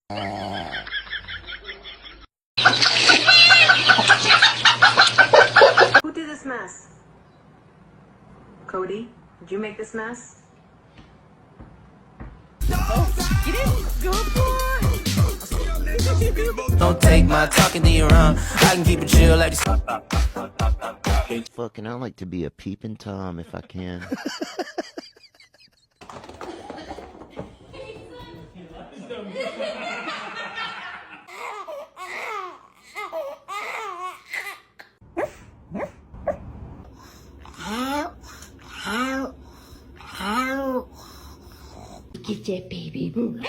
Who did this mess? Cody, did you make this mess? Don't take my talking to your own. I can keep it chill like this. Fucking, I like to be a peeping Tom if I can. Get that baby boo.